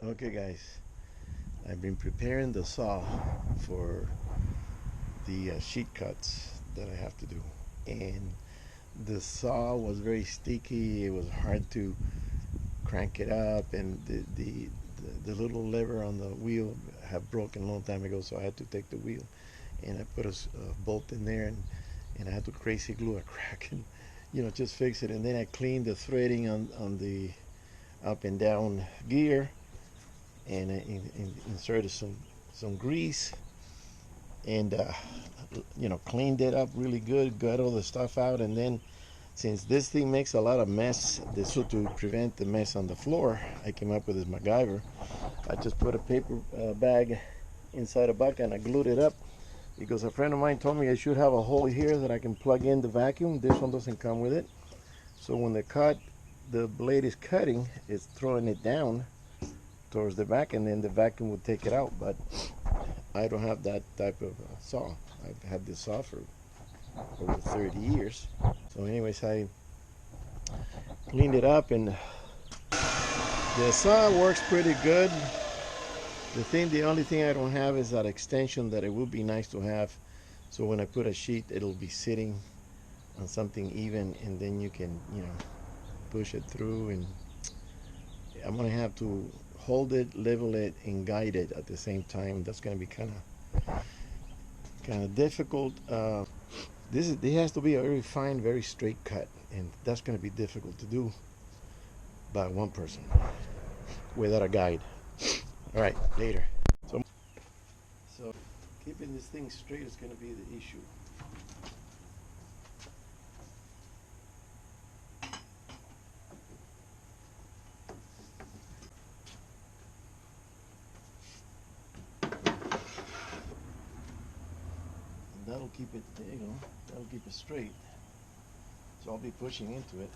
Okay guys, I've been preparing the saw for the sheet cuts that I have to do, and the saw was very sticky. It was hard to crank it up, and the little lever on the wheel had broken a long time ago, so I had to take the wheel and I put a bolt in there, and I had to crazy glue a crack and just fix it. And then I cleaned the threading on the up and down gear, and I inserted some grease, and cleaned it up really good, got all the stuff out. And then, since this thing makes a lot of mess, so to prevent the mess on the floor, I came up with this MacGyver. I just put a paper bag inside a bucket and I glued it up, because a friend of mine told me I should have a hole here that I can plug in the vacuum. This one doesn't come with it, so when the blade is cutting, it's throwing it down towards the back, and then the vacuum would take it out. But I don't have that type of saw. I've had this saw for over 30 years. So anyways, I cleaned it up, and the saw works pretty good. The only thing I don't have is that extension that it would be nice to have, so when I put a sheet, it'll be sitting on something even, and then you can push it through. And I'm gonna have to hold it, level it, and guide it at the same time. That's gonna be kind of difficult. It has to be a very fine, very straight cut, and that's gonna be difficult to do by one person without a guide. All right, later. So keeping this thing straight is gonna be the issue. That'll keep it, that'll keep it straight. So I'll be pushing into it.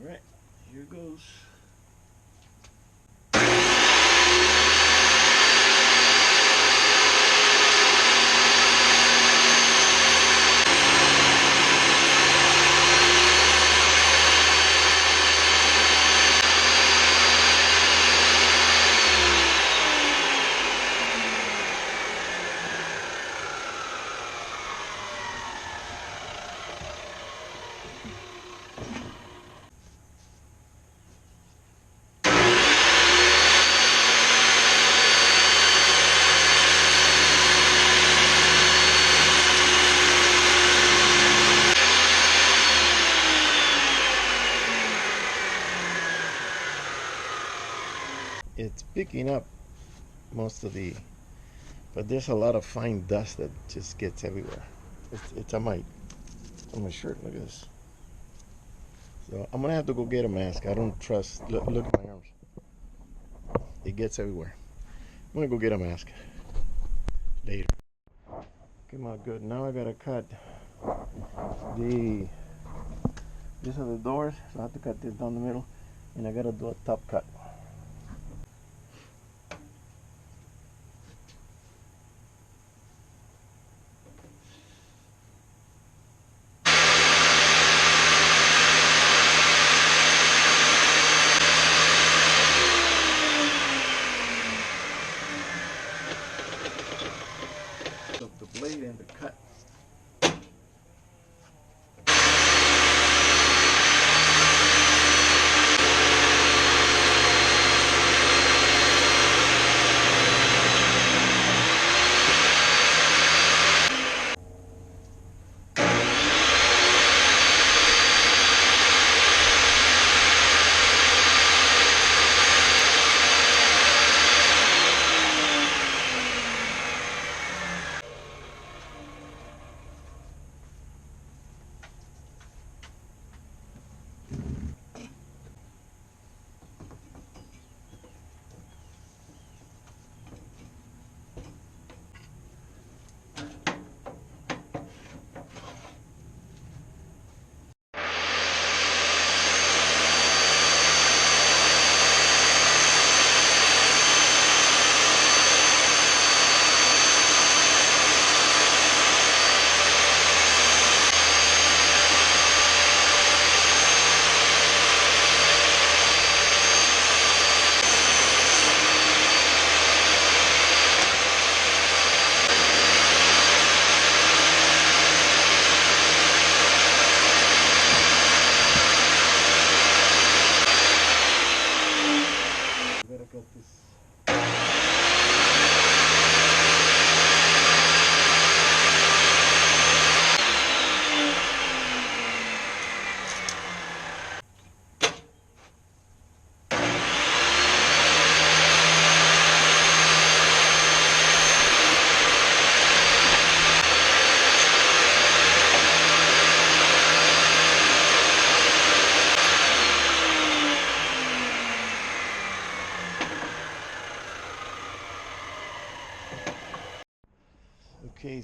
All right, here goes. It's picking up most of but there's a lot of fine dust that just gets everywhere. It's on my shirt. Look at this. So I'm gonna have to go get a mask. I don't trust. Look at my arms. It gets everywhere. I'm gonna go get a mask later. Came out good. Now I gotta cut the. These are the doors, so I have to cut this down the middle, and I gotta do a top cut. The blade and the cut.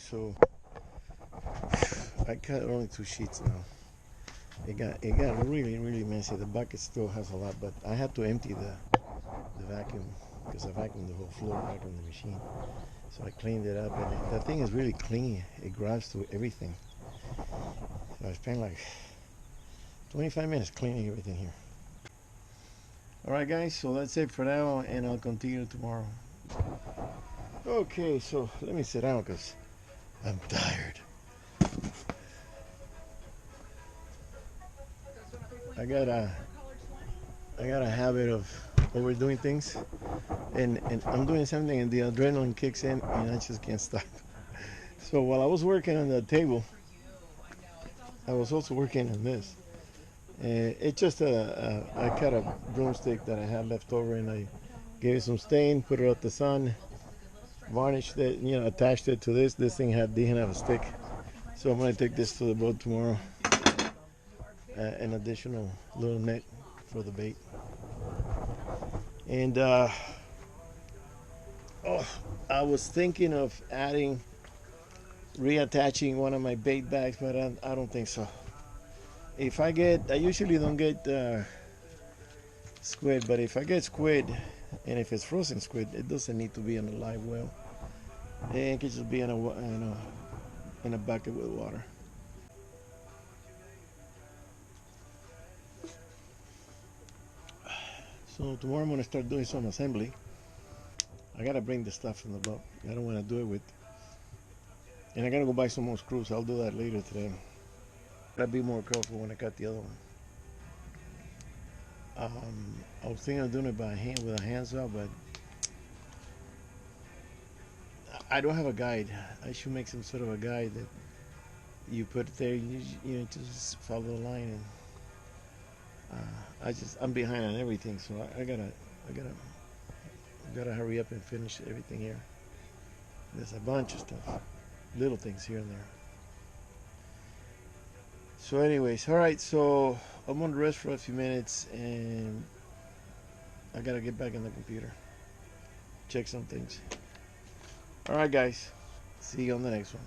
so I cut only 2 sheets now. It got really messy. The bucket still has a lot, but I had to empty the vacuum because I vacuumed the whole floor, vacuumed the machine. So I cleaned it up, and that thing is really clean. It grabs to everything. So I spent like 25 minutes cleaning everything here. Alright guys, so that's it for now, and I'll continue tomorrow. Okay, so let me sit down because I'm tired. I got a habit of overdoing things, and I'm doing something and the adrenaline kicks in and I just can't stop. So while I was working on the table, I was also working on this. It's just I cut a broomstick that I had left over, and I gave it some stain, put it out the sun, varnished it, attached it to this. This thing didn't have a stick, so I'm gonna take this to the boat tomorrow. An additional little net for the bait. And I was thinking of reattaching one of my bait bags, but I don't think so. I usually don't get squid, but if I get squid, and if it's frozen squid, it doesn't need to be in a live well. It can just be in a bucket with water. So tomorrow I'm gonna start doing some assembly. I gotta bring the stuff from the boat. I don't want to do it and I gotta go buy some more screws. I'll do that later today. Gotta be more careful when I cut the other one. I was thinking of doing it by hand with a handsaw, but I don't have a guide. I should make some sort of a guide that you put it there. You just follow the line, and I'm behind on everything, so I gotta hurry up and finish everything here. There's a bunch of stuff, little things here and there. So anyways, all right, so I'm gonna rest for a few minutes, and I gotta get back on the computer, check some things. All right guys, see you on the next one.